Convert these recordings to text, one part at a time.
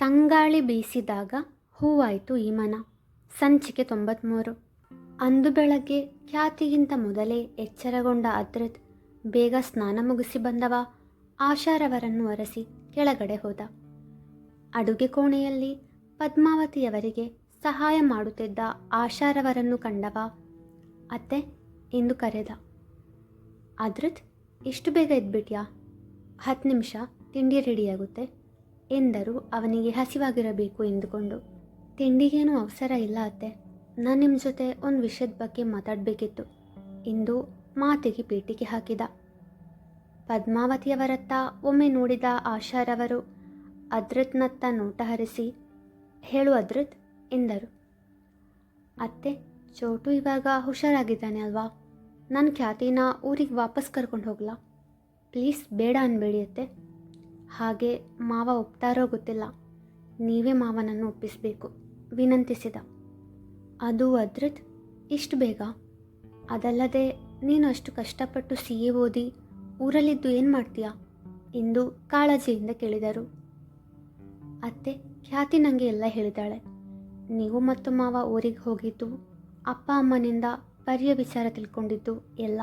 ತಂಗಾಳಿ ಬೀಸಿದಾಗ ಹೂವಾಯಿತು ಈ ಮನ. ಸಂಚಿಕೆ 93. ಅಂದು ಬೆಳಗ್ಗೆ ಖ್ಯಾತಿಗಿಂತ ಮೊದಲೇ ಎಚ್ಚರಗೊಂಡ ಅದ್ರತ್ ಬೇಗ ಸ್ನಾನ ಮುಗಿಸಿ ಬಂದವ ಆಶಾರವರನ್ನು ಒರೆಸಿ ಕೆಳಗಡೆ ಹೋದ. ಅಡುಗೆ ಕೋಣೆಯಲ್ಲಿ ಪದ್ಮಾವತಿಯವರಿಗೆ ಸಹಾಯ ಮಾಡುತ್ತಿದ್ದ ಆಶಾರವರನ್ನು ಕಂಡವ ಅತ್ತೆ ಎಂದು ಕರೆದ. ಅದ್ರತ್, ಇಷ್ಟು ಬೇಗ ಎದ್ಬಿಟ್ಯಾ? 10 ನಿಮಿಷ ತಿಂಡಿ ರೆಡಿಯಾಗುತ್ತೆ ಎಂದರು ಅವನಿಗೆ ಹಸಿವಾಗಿರಬೇಕು ಎಂದುಕೊಂಡು. ತಿಂಡಿಗೇನು ಅವಸರ ಇಲ್ಲ ಅತ್ತೆ, ನಾನು ನಿಮ್ಮ ಜೊತೆ ಒಂದು ವಿಷಯದ ಬಗ್ಗೆ ಮಾತಾಡಬೇಕಿತ್ತು ಎಂದು ಮಾತಿಗೆ ಪೀಟಿಕೆ ಹಾಕಿದ. ಪದ್ಮಾವತಿಯವರತ್ತ ಒಮ್ಮೆ ನೋಡಿದ ಆಶಾರವರು ಅದ್ರತ್ನತ್ತ ನೋಟ ಹರಿಸಿ, ಹೇಳು ಅದ್ರತ್ ಎಂದರು. ಅತ್ತೆ, ಚೋಟು ಇವಾಗ ಹುಷಾರಾಗಿದ್ದಾನೆ ಅಲ್ವಾ? ನನ್ನ ಖ್ಯಾತಿನ ಊರಿಗೆ ವಾಪಸ್ ಕರ್ಕೊಂಡು ಹೋಗ್ಲಾ? ಪ್ಲೀಸ್ ಬೇಡ ಅನ್ಬೇಡಿ ಅತ್ತೆ. ಹಾಗೆ ಮಾವ ಒಪ್ತಾರೋ ಗೊತ್ತಿಲ್ಲ, ನೀವೇ ಮಾವನನ್ನು ಒಪ್ಪಿಸಬೇಕು ವಿನಂತಿಸಿದ. ಅದು ಅದ್ರತ್, ಇಷ್ಟು ಬೇಗ? ಅದಲ್ಲದೆ ನೀನು ಅಷ್ಟು ಕಷ್ಟಪಟ್ಟು CA ಓದಿ ಊರಲ್ಲಿದ್ದು ಏನು ಮಾಡ್ತೀಯಾ ಎಂದು ಕಾಳಜಿಯಿಂದ ಕೇಳಿದರು. ಅತ್ತೆ, ಖ್ಯಾತಿ ನನಗೆ ಎಲ್ಲ ಹೇಳಿದಾಳೆ. ನೀವು ಮತ್ತು ಮಾವ ಊರಿಗೆ ಹೋಗಿದ್ದು, ಅಪ್ಪ ಅಮ್ಮನಿಂದ ಪರಿಯ ವಿಚಾರ ತಿಳ್ಕೊಂಡಿದ್ದು ಎಲ್ಲ.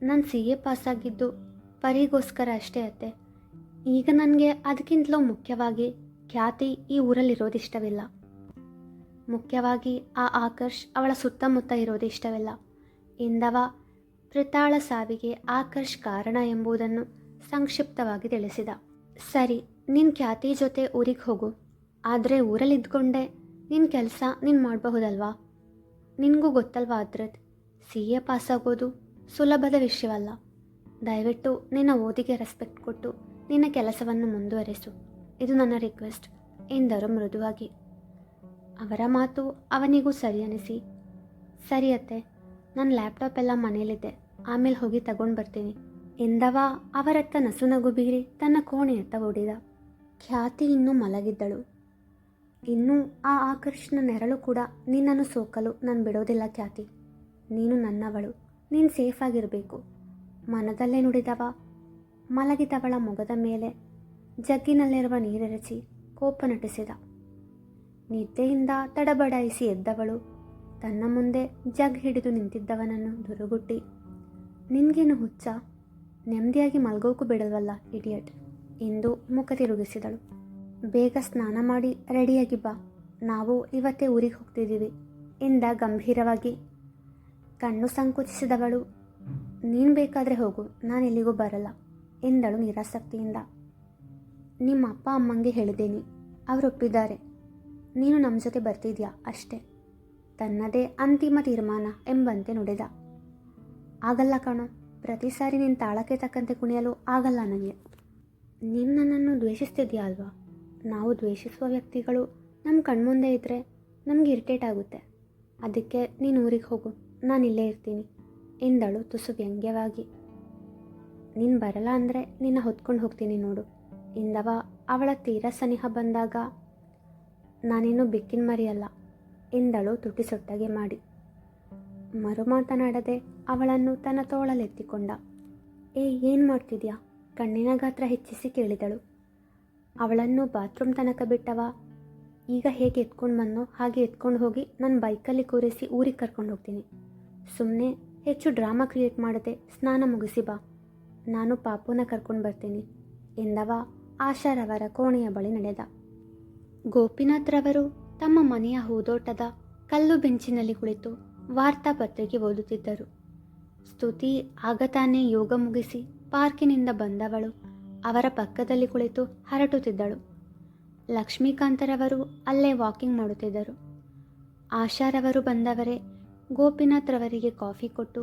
ನಾನು CA ಪಾಸಾಗಿದ್ದು ಪರಿಗೋಸ್ಕರ ಅಷ್ಟೇ ಅತ್ತೆ. ಈಗ ನನಗೆ ಅದಕ್ಕಿಂತಲೂ ಮುಖ್ಯವಾಗಿ ಖ್ಯಾತಿ ಈ ಊರಲ್ಲಿರೋದಿಷ್ಟವಿಲ್ಲ. ಮುಖ್ಯವಾಗಿ ಆ ಆಕರ್ಷ್ ಅವಳ ಸುತ್ತಮುತ್ತ ಇರೋದು ಇಷ್ಟವಿಲ್ಲ ಎಂದವ ಪ್ರಿತಾಳ ಸಾವಿಗೆ ಆಕರ್ಷ್ ಕಾರಣ ಎಂಬುದನ್ನು ಸಂಕ್ಷಿಪ್ತವಾಗಿ ತಿಳಿಸಿದ. ಸರಿ, ನಿನ್ನ ಖ್ಯಾತಿ ಜೊತೆ ಊರಿಗೆ ಹೋಗು. ಆದರೆ ಊರಲ್ಲಿದ್ದುಕೊಂಡೆ ನಿನ್ನ ಕೆಲಸ ನೀನು ಮಾಡಬಹುದಲ್ವಾ? ನಿನಗೂ ಗೊತ್ತಲ್ವಾ ಅದ್ರತ್, CA ಪಾಸಾಗೋದು ಸುಲಭದ ವಿಷಯವಲ್ಲ. ದಯವಿಟ್ಟು ನಿನ್ನ ಓದಿಗೆ ರೆಸ್ಪೆಕ್ಟ್ ಕೊಟ್ಟು ನಿನ್ನ ಕೆಲಸವನ್ನು ಮುಂದುವರೆಸು, ಇದು ನನ್ನ ರಿಕ್ವೆಸ್ಟ್ ಎಂದರು ಮೃದುವಾಗಿ. ಅವರ ಮಾತು ಅವನಿಗೂ ಸರಿ ಅನಿಸಿ, ಸರಿ ಅತ್ತೆ, ನನ್ನ ಲ್ಯಾಪ್ಟಾಪ್ ಎಲ್ಲ ಮನೇಲಿದೆ, ಆಮೇಲೆ ಹೋಗಿ ತಗೊಂಡು ಬರ್ತೀನಿ ಎಂದವ ಅವರತ್ತ ನಸುನಗು ಬೀರಿ ತನ್ನ ಕೋಣೆಯತ್ತ ಓಡಿದ. ಖ್ಯಾತಿ ಇನ್ನೂ ಮಲಗಿದ್ದಳು. ಇನ್ನೂ ಆ ಆಕರ್ಷಣ ನೆರಳು ಕೂಡ ನಿನ್ನನ್ನು ಸೋಕಲು ನಾನು ಬಿಡೋದಿಲ್ಲ ಖ್ಯಾತಿ. ನೀನು ನನ್ನವಳು, ನೀನು ಸೇಫಾಗಿರಬೇಕು ಮನದಲ್ಲೇ ನುಡಿದವ ಮಲಗಿದವಳ ಮೊಗದ ಮೇಲೆ ಜಗ್ಗಿನಲ್ಲಿರುವ ನೀರೆರಚಿ ಕೋಪ ನಟಿಸಿದ. ನಿದ್ದೆಯಿಂದ ತಡಬಡಾಯಿಸಿ ಎದ್ದವಳು ತನ್ನ ಮುಂದೆ ಜಗ್ ಹಿಡಿದು ನಿಂತಿದ್ದವನನ್ನು ದುರುಗುಟ್ಟಿ, ನಿನ್ಗೇನು ಹುಚ್ಚ? ನೆಮ್ಮದಿಯಾಗಿ ಮಲ್ಗೋಕು ಬಿಡಲ್ವಲ್ಲ ಇಡಿಯಟ್ ಎಂದು ಮುಖ ತಿರುಗಿಸಿದಳು. ಬೇಗ ಸ್ನಾನ ಮಾಡಿ ರೆಡಿಯಾಗಿ ಬಾ, ನಾವು ಇವತ್ತೇ ಊರಿಗೆ ಹೋಗ್ತಿದ್ದೀವಿ ಎಂದ ಗಂಭೀರವಾಗಿ. ಕಣ್ಣು ಸಂಕುಚಿಸಿದವಳು, ನೀನು ಬೇಕಾದರೆ ಹೋಗು, ನಾನು ಎಲ್ಲಿಗೂ ಬರಲ್ಲ ಎಂದಳು ನಿರಾಸಕ್ತಿಯಿಂದ. ನಿಮ್ಮ ಅಪ್ಪ ಅಮ್ಮಂಗೆ ಹೇಳಿದ್ದೀನಿ, ಅವರು ಒಪ್ಪಿದ್ದಾರೆ. ನೀನು ನಮ್ಮ ಜೊತೆ ಬರ್ತಿದ್ಯಾ ಅಷ್ಟೇ. ತನ್ನದೇ ಅಂತಿಮ ತೀರ್ಮಾನ ಎಂಬಂತೆ ನುಡಿದ. ಆಗಲ್ಲ ಕಣೋ, ಪ್ರತಿ ಸಾರಿ ನಿನ್ನ ತಾಳಕ್ಕೆ ತಕ್ಕಂತೆ ಕುಣಿಯಲು ಆಗಲ್ಲ ನನಗೆ. ನೀನು ನನ್ನನ್ನು ದ್ವೇಷಿಸ್ತಿದ್ಯಾ ಅಲ್ವಾ? ನಾವು ದ್ವೇಷಿಸುವ ವ್ಯಕ್ತಿಗಳು ನಮ್ಮ ಕಣ್ಮುಂದೆ ಇದ್ದರೆ ನಮಗೆ ಇರಿಟೇಟ್ ಆಗುತ್ತೆ. ಅದಕ್ಕೆ ನೀನು ಊರಿಗೆ ಹೋಗು, ನಾನು ಇಲ್ಲೇ ಇರ್ತೀನಿ ಎಂದಳು ತುಸು ವ್ಯಂಗ್ಯವಾಗಿ. ನೀನು ಬರಲ್ಲ ಅಂದರೆ ನಿನ್ನ ಹೊತ್ಕೊಂಡು ಹೋಗ್ತೀನಿ ನೋಡು ಎಂದವ ಅವಳ ತೀರ ಸನಿಹ ಬಂದಾಗ. ನಾನೇನು ಬೆಕ್ಕಿನ ಮರಿಯಲ್ಲ ಎಂದಳು ತುಟಿಸೊಟ್ಟಗೆ ಮಾಡಿ. ಮರುಮಾತನಾಡದೆ ಅವಳನ್ನು ತನ್ನ ತೋಳಲೆತ್ತಿಕೊಂಡ. ಏನು ಮಾಡ್ತಿದ್ಯಾ? ಕಣ್ಣಿನ ಗಾತ್ರ ಹೆಚ್ಚಿಸಿ ಕೇಳಿದಳು. ಅವಳನ್ನು ಬಾತ್ರೂಮ್ ತನಕ ಬಿಟ್ಟವ. ಈಗ ಹೇಗೆ ಎತ್ಕೊಂಡು ಬಂದೋ ಹಾಗೆ ಎತ್ಕೊಂಡು ಹೋಗಿ ನನ್ನ ಬೈಕಲ್ಲಿ ಕೂರಿಸಿ ಊರಿಗೆ ಕರ್ಕೊಂಡು ಹೋಗ್ತೀನಿ. ಸುಮ್ಮನೆ ಹೆಚ್ಚು ಡ್ರಾಮಾ ಕ್ರಿಯೇಟ್ ಮಾಡದೆ ಸ್ನಾನ ಮುಗಿಸಿ ಬಾ, ನಾನು ಪಾಪುನ ಕರ್ಕೊಂಡು ಬರ್ತೀನಿ ಎಂದವ ಆಶಾರವರ ಕೋಣೆಯ ಬಳಿ ನಡೆದ. ಗೋಪಿನಾಥ್ರವರು ತಮ್ಮ ಮನೆಯ ಹೂದೋಟದ ಕಲ್ಲು ಬೆಂಚಿನಲ್ಲಿ ಕುಳಿತು ವಾರ್ತಾಪತ್ರಿಕೆ ಓದುತ್ತಿದ್ದರು. ಸ್ತುತಿ ಆಗ ತಾನೇ ಯೋಗ ಮುಗಿಸಿ ಪಾರ್ಕಿನಿಂದ ಬಂದವಳು ಅವರ ಪಕ್ಕದಲ್ಲಿ ಕುಳಿತು ಹರಟುತ್ತಿದ್ದಳು. ಲಕ್ಷ್ಮೀಕಾಂತರವರು ಅಲ್ಲೇ ವಾಕಿಂಗ್ ಮಾಡುತ್ತಿದ್ದರು. ಆಶಾರವರು ಬಂದವರೇ ಗೋಪಿನಾಥ್ರವರಿಗೆ ಕಾಫಿ ಕೊಟ್ಟು,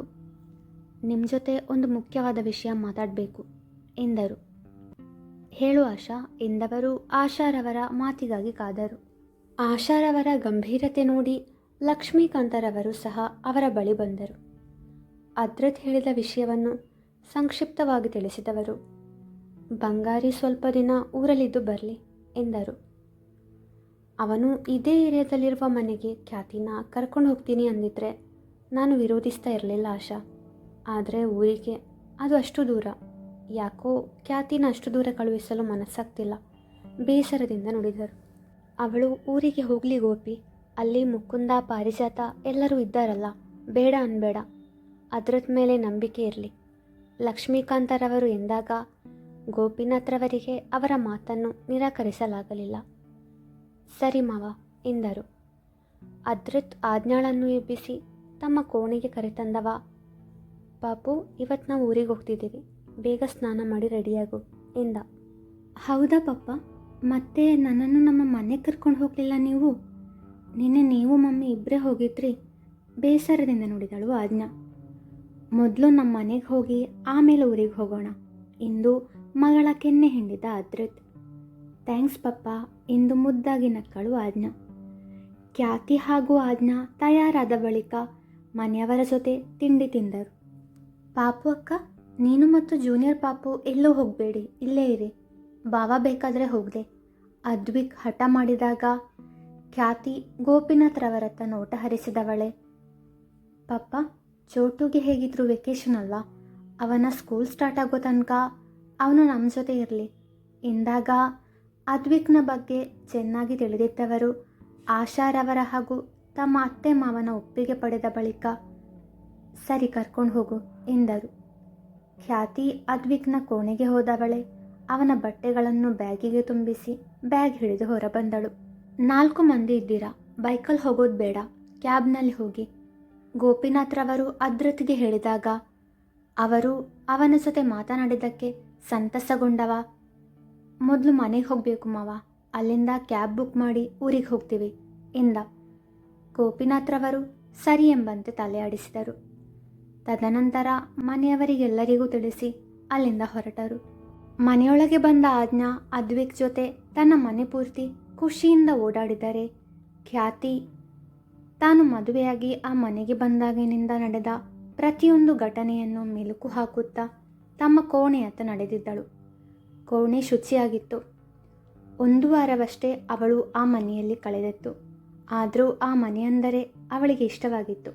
ನಿಮ್ಮ ಜೊತೆ ಒಂದು ಮುಖ್ಯವಾದ ವಿಷಯ ಮಾತಾಡಬೇಕು ಎಂದರು. ಹೇಳು ಆಶಾ ಎಂದವರು ಆಶಾರವರ ಮಾತಿಗಾಗಿ ಕಾದರು. ಆಶಾರವರ ಗಂಭೀರತೆ ನೋಡಿ ಲಕ್ಷ್ಮೀಕಾಂತರವರು ಸಹ ಅವರ ಬಳಿ ಬಂದರು. ಅದ್ರತ್ ಹೇಳಿದ ವಿಷಯವನ್ನು ಸಂಕ್ಷಿಪ್ತವಾಗಿ ತಿಳಿಸಿದವರು. ಬಂಗಾರಿ ಸ್ವಲ್ಪ ದಿನ ಊರಲ್ಲಿದ್ದು ಬರಲಿ ಎಂದರು. ಅವನು ಇದೇ ಏರಿಯಾದಲ್ಲಿರುವ ಮನೆಗೆ ಖ್ಯಾತಿನ ಕರ್ಕೊಂಡು ಹೋಗ್ತೀನಿ ಅಂದಿದ್ರೆ ನಾನು ವಿರೋಧಿಸ್ತಾ ಇರಲಿಲ್ಲ ಆಶಾ. ಆದರೆ ಊರಿಗೆ ಅದು ಅಷ್ಟು ದೂರ. ಯಾಕೋ ಖ್ಯಾತಿನ ಅಷ್ಟು ದೂರ ಕಳುಹಿಸಲು ಮನಸ್ಸಾಗ್ತಿಲ್ಲ ಬೇಸರದಿಂದ ನುಡಿದರು. ಅವಳು ಊರಿಗೆ ಹೋಗಲಿ ಗೋಪಿ, ಅಲ್ಲಿ ಮುಕುಂದ ಪಾರಿಜಾತ ಎಲ್ಲರೂ ಇದ್ದಾರಲ್ಲ, ಬೇಡ ಅನ್ಬೇಡ. ಅದ್ರತ್ ಮೇಲೆ ನಂಬಿಕೆ ಇರಲಿ. ಲಕ್ಷ್ಮೀಕಾಂತರವರು ಎಂದಾಗ ಗೋಪಿನಾಥ್ರವರಿಗೆ ಅವರ ಮಾತನ್ನು ನಿರಾಕರಿಸಲಾಗಲಿಲ್ಲ. ಸರಿ ಮಾವ ಎಂದರು. ಅದ್ರತ್ ಆಜ್ಞಾಳನ್ನು ಎಬ್ಬಿಸಿ ತಮ್ಮ ಕೋಣೆಗೆ ಕರೆತಂದವ. ಪಾಪು, ಇವತ್ತು ನಾವು ಊರಿಗೆ ಹೋಗ್ತಿದ್ದೀವಿ, ಬೇಗ ಸ್ನಾನ ಮಾಡಿ ರೆಡಿಯಾಗು ಎಂದ. ಹೌದಾ ಪಪ್ಪ, ಮತ್ತೆ ನನ್ನನ್ನು ನಮ್ಮ ಮನೆಗೆ ಕರ್ಕೊಂಡು ಹೋಗಲಿಲ್ಲ ನೀವು? ನಿನ್ನೆ ನೀವು ಮಮ್ಮಿ ಇಬ್ಬರೇ ಹೋಗಿದ್ರಿ, ಬೇಸರದಿಂದ ನುಡಿದಳು ಆಜ್ಞಾ. ಮೊದಲು ನಮ್ಮ ಮನೆಗೆ ಹೋಗಿ ಆಮೇಲೆ ಊರಿಗೆ ಹೋಗೋಣ ಇಂದು ಮಗಳ ಕೆನ್ನೆ ಹಿಂಡಿದ ಅದ್ರತ್. ಥ್ಯಾಂಕ್ಸ್ ಪಪ್ಪ ಎಂದು ಮುದ್ದಾಗಿ ನಕ್ಕಳು ಆಜ್ಞಾ. ಖ್ಯಾತಿ ಹಾಗೂ ಆಜ್ಞಾ ತಯಾರಾದ ಬಳಿಕ ಮನೆಯವರ ಜೊತೆ ತಿಂಡಿ ತಿಂದರು. ಪಾಪು ಅಕ್ಕ, ನೀನು ಮತ್ತು ಜೂನಿಯರ್ ಪಾಪು ಎಲ್ಲೂ ಹೋಗಬೇಡಿ, ಇಲ್ಲೇ ಇರಿ. ಬಾವ ಬೇಕಾದರೆ ಹೋಗದೆ ಅದ್ವಿಕ್ ಹಠ ಮಾಡಿದಾಗ ಖ್ಯಾತಿ ಗೋಪಿನಾಥ್ರವರತ್ತ ನೋಟ ಹರಿಸಿದವಳೆ. ಪಪ್ಪ, ಚೋಟುಗೆ ಹೇಗಿದ್ರು ವೆಕೇಶನ್ ಅಲ್ವಾ, ಅವನ ಸ್ಕೂಲ್ ಸ್ಟಾರ್ಟ್ ಆಗೋ ತನಕ ಅವನು ನಮ್ಮ ಜೊತೆ ಇರಲಿ ಎಂದಾಗ ಅದ್ವಿಕ್ನ ಬಗ್ಗೆ ಚೆನ್ನಾಗಿ ತಿಳಿದಿದ್ದವರು ಆಶಾರವರ ಹಾಗೂ ತಮ್ಮ ಅತ್ತೆ ಮಾವನ ಒಪ್ಪಿಗೆ ಪಡೆದ ಬಳಿಕ ಸರಿ ಕರ್ಕೊಂಡು ಹೋಗು ಎಂದರು. ಖ್ಯಾತಿ ಅದ್ವಿಕ್ನ ಕೋಣೆಗೆ ಹೋದವಳೆ ಅವನ ಬಟ್ಟೆಗಳನ್ನು ಬ್ಯಾಗಿಗೆ ತುಂಬಿಸಿ ಬ್ಯಾಗ್ ಹಿಡಿದು ಹೊರಬಂದಳು. 4 ಮಂದಿ ಇದ್ದೀರಾ, ಬೈಕಲ್ಲಿ ಹೋಗೋದು ಬೇಡ, ಕ್ಯಾಬ್ನಲ್ಲಿ ಹೋಗಿ ಗೋಪಿನಾಥ್ರವರು ಅದ್ರತ್ಗೆ ಹೇಳಿದಾಗ ಅವರು ಅವನ ಜೊತೆ ಮಾತನಾಡಿದ್ದಕ್ಕೆ ಸಂತಸಗೊಂಡವ. ಮೊದಲು ಮನೆಗೆ ಹೋಗಬೇಕು ಮಾವ, ಅಲ್ಲಿಂದ ಕ್ಯಾಬ್ ಬುಕ್ ಮಾಡಿ ಊರಿಗೆ ಹೋಗ್ತೀವಿ ಎಂದ. ಗೋಪಿನಾಥ್ರವರು ಸರಿ ಎಂಬಂತೆ ತಲೆ ಆಡಿಸಿದರು. ತದನಂತರ ಮನೆಯವರಿಗೆಲ್ಲರಿಗೂ ತಿಳಿಸಿ ಅಲ್ಲಿಂದ ಹೊರಟರು. ಮನೆಯೊಳಗೆ ಬಂದ ಆಜ್ಞಾ ಅದ್ವಿಕ್ ಜೊತೆ ತನ್ನ ಮನೆ ಪೂರ್ತಿ ಖುಷಿಯಿಂದ ಓಡಾಡಿದರೆ ಖ್ಯಾತಿ ತಾನು ಮದುವೆಯಾಗಿ ಆ ಮನೆಗೆ ಬಂದಾಗಿನಿಂದ ನಡೆದ ಪ್ರತಿಯೊಂದು ಘಟನೆಯನ್ನು ಮೆಲುಕು ಹಾಕುತ್ತಾ ತಮ್ಮ ಕೋಣೆಯತ್ತ ನಡೆದಿದ್ದಳು. ಕೋಣೆ ಶುಚಿಯಾಗಿತ್ತು. 1 ವಾರವಷ್ಟೇ ಅವಳು ಆ ಮನೆಯಲ್ಲಿ ಕಳೆದಿತ್ತು. ಆದರೂ ಆ ಮನೆಯೆಂದರೆ ಅವಳಿಗೆ ಇಷ್ಟವಾಗಿತ್ತು.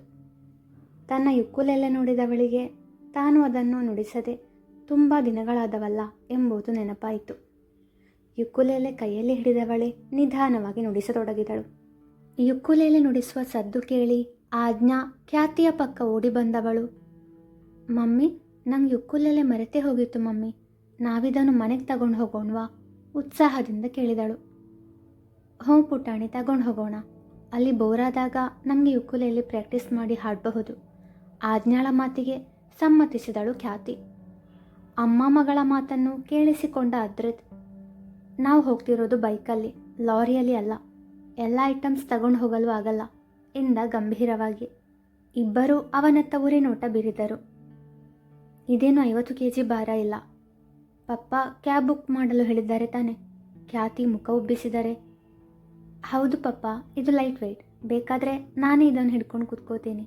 ತನ್ನ ಯುಕ್ಕುಲೆಲ್ಲ ನೋಡಿದವಳಿಗೆ ತಾನು ಅದನ್ನು ನುಡಿಸದೆ ತುಂಬ ದಿನಗಳಾದವಲ್ಲ ಎಂಬುದು ನೆನಪಾಯಿತು. ಯುಕ್ಕುಲೆಲೆ ಕೈಯಲ್ಲಿ ಹಿಡಿದವಳೆ ನಿಧಾನವಾಗಿ ನುಡಿಸತೊಡಗಿದಳು. ಯುಕ್ಕುಲೆಲೆ ನುಡಿಸುವ ಸದ್ದು ಕೇಳಿ ಆಜ್ಞಾ ಖ್ಯಾತಿಯ ಪಕ್ಕ ಓಡಿ ಬಂದವಳು. ಮಮ್ಮಿ, ನಂಗೆ ಯುಕ್ಕುಲೆಲೆ ಮರೆತೇ ಹೋಗಿತ್ತು ಮಮ್ಮಿ, ನಾವಿದನ್ನು ಮನೆಗೆ ತಗೊಂಡು ಹೋಗೋಣವಾ ಉತ್ಸಾಹದಿಂದ ಕೇಳಿದಳು. ಹ್ಞೂ ಪುಟಾಣಿ, ತಗೊಂಡು ಹೋಗೋಣ. ಅಲ್ಲಿ ಬೋರಾದಾಗ ನಮಗೆ ಯುಕ್ಕುಲೆಯಲ್ಲಿ ಪ್ರಾಕ್ಟೀಸ್ ಮಾಡಿ ಹಾಡಬಹುದು. ಆಜ್ಞಾಳ ಮಾತಿಗೆ ಸಮ್ಮತಿಸಿದಳು ಖ್ಯಾತಿ. ಅಮ್ಮ ಮಗಳ ಮಾತನ್ನು ಕೇಳಿಸಿಕೊಂಡ ಅದ್ರತ್, ನಾವು ಹೋಗ್ತಿರೋದು ಬೈಕಲ್ಲಿ, ಲಾರಿಯಲ್ಲಿ ಅಲ್ಲ, ಎಲ್ಲ ಐಟಮ್ಸ್ ತಗೊಂಡು ಹೋಗಲು ಆಗಲ್ಲ ಎಂದ ಗಂಭೀರವಾಗಿ. ಇಬ್ಬರೂ ಅವನತ್ತ ಉರಿ ನೋಟ ಬೀರಿದರು. ಇದೇನು 50 kg ಭಾರ ಇಲ್ಲ. ಪಪ್ಪ ಕ್ಯಾಬ್ ಬುಕ್ ಮಾಡಲು ಹೇಳಿದ್ದಾರೆ ತಾನೆ? ಖ್ಯಾತಿ ಮುಖ ಉಬ್ಬಿಸಿದರೆ. ಹೌದು ಪಪ್ಪ, ಇದು ಲೈಟ್ ವೆಯ್ಟ್, ಬೇಕಾದರೆ ನಾನೇ ಇದನ್ನು ಹಿಡ್ಕೊಂಡು ಕೂತ್ಕೋತೀನಿ.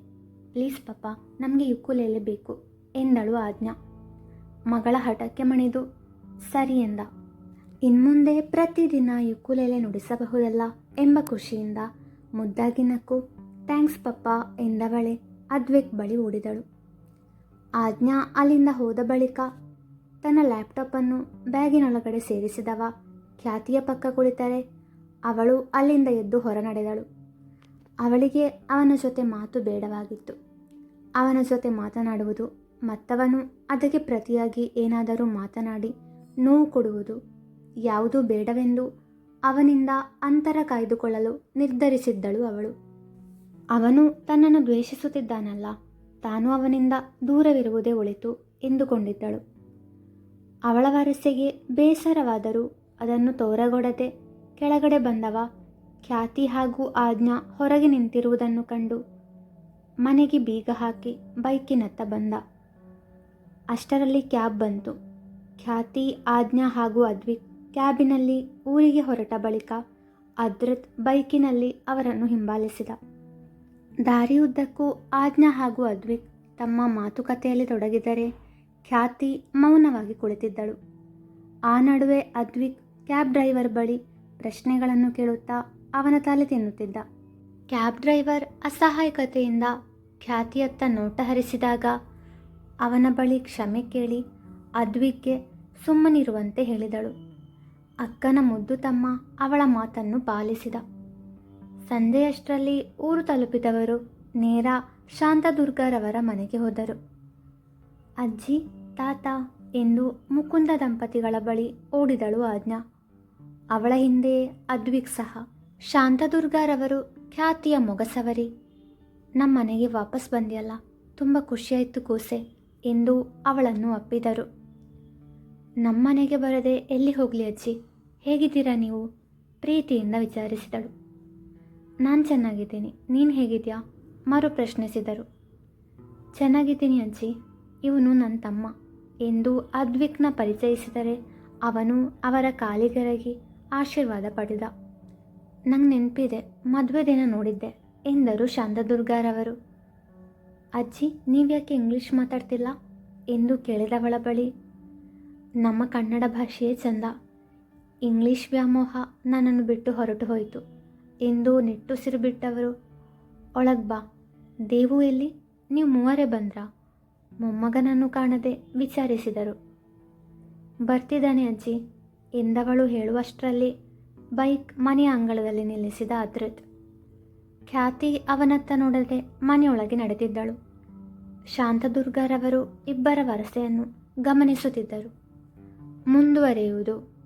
ಪ್ಲೀಸ್ ಪಪ್ಪ, ನಮಗೆ ಯುಕ್ಕುಲೆಲೆ ಬೇಕು ಎಂದಳು ಆಜ್ಞಾ. ಮಗಳ ಹಠಕ್ಕೆ ಮಣಿದು ಸರಿ ಎಂದ. ಇನ್ಮುಂದೆ ಪ್ರತಿದಿನ ಯುಕ್ಕುಲೆಲೆ ನುಡಿಸಬಹುದಲ್ಲ ಎಂಬ ಖುಷಿಯಿಂದ ಮುದ್ದಾಗಿ ನಕ್ಕು ಥ್ಯಾಂಕ್ಸ್ ಪಪ್ಪ ಎಂದವಳೆ ಅದ್ವಿಕ್ ಬಳಿ ಓಡಿದಳು. ಆಜ್ಞಾ ಅಲ್ಲಿಂದ ಹೋದ ಬಳಿಕ ತನ್ನ ಲ್ಯಾಪ್ಟಾಪನ್ನು ಬ್ಯಾಗಿನೊಳಗಡೆ ಸೇರಿಸಿದವ ಖ್ಯಾತಿಯ ಪಕ್ಕ ಕುಳಿತರೆ ಅವಳು ಅಲ್ಲಿಂದ ಎದ್ದು ಹೊರ ನಡೆದಳು. ಅವಳಿಗೆ ಅವನ ಜೊತೆ ಮಾತು ಬೇಡವಾಗಿತ್ತು. ಅವನ ಜೊತೆ ಮಾತನಾಡುವುದು ಮತ್ತವನು ಅದಕ್ಕೆ ಪ್ರತಿಯಾಗಿ ಏನಾದರೂ ಮಾತನಾಡಿ ನೋವು ಕೊಡುವುದು ಯಾವುದೂ ಬೇಡವೆಂದು ಅವನಿಂದ ಅಂತರ ಕಾಯ್ದುಕೊಳ್ಳಲು ನಿರ್ಧರಿಸಿದ್ದಳು ಅವಳು. ಅವನು ತನ್ನನ್ನು ದ್ವೇಷಿಸುತ್ತಿದ್ದಾನಲ್ಲ, ತಾನು ಅವನಿಂದ ದೂರವಿರುವುದೇ ಒಳಿತು ಎಂದುಕೊಂಡಿದ್ದಳು. ಅವಳ ವರಸೆಗೆ ಬೇಸರವಾದರೂ ಅದನ್ನು ತೋರಗೊಡದೆ ಕೆಳಗಡೆ ಬಂದವ ಖ್ಯಾತಿ ಹಾಗೂ ಆಜ್ಞಾ ಹೊರಗೆ ನಿಂತಿರುವುದನ್ನು ಕಂಡು ಮನೆಗೆ ಬೀಗ ಹಾಕಿ ಬೈಕಿನತ್ತ ಬಂದ. ಅಷ್ಟರಲ್ಲಿ ಕ್ಯಾಬ್ ಬಂತು. ಖ್ಯಾತಿ, ಆಜ್ಞಾ ಹಾಗೂ ಅದ್ವಿಕ್ ಕ್ಯಾಬಿನಲ್ಲಿ ಊರಿಗೆ ಹೊರಟ ಬಳಿಕ ಅದ್ರತ್ ಬೈಕಿನಲ್ಲಿ ಅವರನ್ನು ಹಿಂಬಾಲಿಸಿದ. ದಾರಿಯುದ್ದಕ್ಕೂ ಆಜ್ಞಾ ಹಾಗೂ ಅದ್ವಿಕ್ ತಮ್ಮ ಮಾತುಕತೆಯಲ್ಲಿ ತೊಡಗಿದರೆ ಖ್ಯಾತಿ ಮೌನವಾಗಿ ಕುಳಿತಿದ್ದಳು. ಆ ನಡುವೆ ಅದ್ವಿಕ್ ಕ್ಯಾಬ್ ಡ್ರೈವರ್ ಬಳಿ ಪ್ರಶ್ನೆಗಳನ್ನು ಕೇಳುತ್ತಾ ಅವನ ತಲೆ ತಿನ್ನುತ್ತಿದ್ದ. ಕ್ಯಾಬ್ ಡ್ರೈವರ್ ಅಸಹಾಯಕತೆಯಿಂದ ಖ್ಯಾತಿಯತ್ತ ನೋಟ ಹರಿಸಿದಾಗ ಅವನ ಬಳಿ ಕ್ಷಮೆ ಕೇಳಿ ಅದ್ವಿಕ್ಗೆ ಸುಮ್ಮನಿರುವಂತೆ ಹೇಳಿದಳು. ಅಕ್ಕನ ಮುದ್ದು ತಮ್ಮ ಅವಳ ಮಾತನ್ನು ಪಾಲಿಸಿದ. ಸಂಜೆಯಷ್ಟರಲ್ಲಿ ಊರು ತಲುಪಿದವರು ನೇರ ಶಾಂತದುರ್ಗರವರ ಮನೆಗೆ ಹೋದರು. ಅಜ್ಜಿ, ತಾತ ಎಂದು ಮುಕುಂದ ದಂಪತಿಗಳ ಬಳಿ ಓಡಿದಳು ಆಜ್ಞಾ. ಅವಳ ಹಿಂದೆ ಅದ್ವಿಕ್ ಸಹ. ಶಾಂತದುರ್ಗರವರು ಖ್ಯಾತಿಯ ಮೊಗಸವರಿ. ನಮ್ಮ ಮನೆಗೆ ವಾಪಸ್ ಬಂದಿಯಲ್ಲ, ತುಂಬ ಖುಷಿಯಾಯಿತು ಕೂಸೆ ಎಂದು ಅವಳನ್ನು ಅಪ್ಪಿದರು. ನಮ್ಮನೆಗೆ ಬರದೆ ಎಲ್ಲಿ ಹೋಗಲಿ ಅಜ್ಜಿ, ಹೇಗಿದ್ದೀರಾ ನೀವು? ಪ್ರೀತಿಯಿಂದ ವಿಚಾರಿಸಿದಳು. ನಾನು ಚೆನ್ನಾಗಿದ್ದೀನಿ, ನೀನು ಹೇಗಿದೆಯಾ? ಮರು ಪ್ರಶ್ನಿಸಿದರು. ಚೆನ್ನಾಗಿದ್ದೀನಿ ಅಜ್ಜಿ, ಇವನು ನನ್ನ ತಮ್ಮ ಎಂದು ಅದ್ವಿಕ್ನ ಪರಿಚಯಿಸಿದರೆ ಅವನು ಅವರ ಕಾಲಿಗೆರಗಿ ಆಶೀರ್ವಾದ ಪಡೆದ. ನಂಗೆ ನೆನಪಿದೆ, ಮದುವೆ ದಿನ ನೋಡಿದ್ದೆ ಎಂದರು ಶಾಂತದುರ್ಗರವರು. ಅಜ್ಜಿ, ನೀವ್ಯಾಕೆ ಇಂಗ್ಲೀಷ್ ಮಾತಾಡ್ತಿಲ್ಲ ಎಂದು ಕೇಳಿದವಳ ಬಳಿ, ನಮ್ಮ ಕನ್ನಡ ಭಾಷೆಯೇ ಚಂದ, ಇಂಗ್ಲೀಷ್ ವ್ಯಾಮೋಹ ನನ್ನನ್ನು ಬಿಟ್ಟು ಹೊರಟು ಹೋಯಿತು ಎಂದು ನಿಟ್ಟುಸಿರು ಬಿಟ್ಟವರು ಒಳಗೆ ಬಾ, ದೇವು ಎಲ್ಲಿ? ನೀವು ಮೂವರೇ ಬಂದ್ರಾ? ಮೊಮ್ಮಗನನ್ನು ಕಾಣದೆ ವಿಚಾರಿಸಿದರು. ಬರ್ತಿದ್ದಾನೆ ಅಜ್ಜಿ ಎಂದವಳು ಹೇಳುವಷ್ಟರಲ್ಲಿ ಬೈಕ್ ಮನೆಯ ಅಂಗಳದಲ್ಲಿ ನಿಲ್ಲಿಸಿದ ಅದ್ರಿತ್. ಖ್ಯಾತಿ ಅವನತ್ತ ನೋಡದೆ ಮನೆಯೊಳಗೆ ನಡೆದಿದ್ದಳು. ಶಾಂತದುರ್ಗರವರು ಇಬ್ಬರ ವರಸೆಯನ್ನು ಗಮನಿಸುತ್ತಿದ್ದರು. ಮುಂದುವರಿಯುವುದು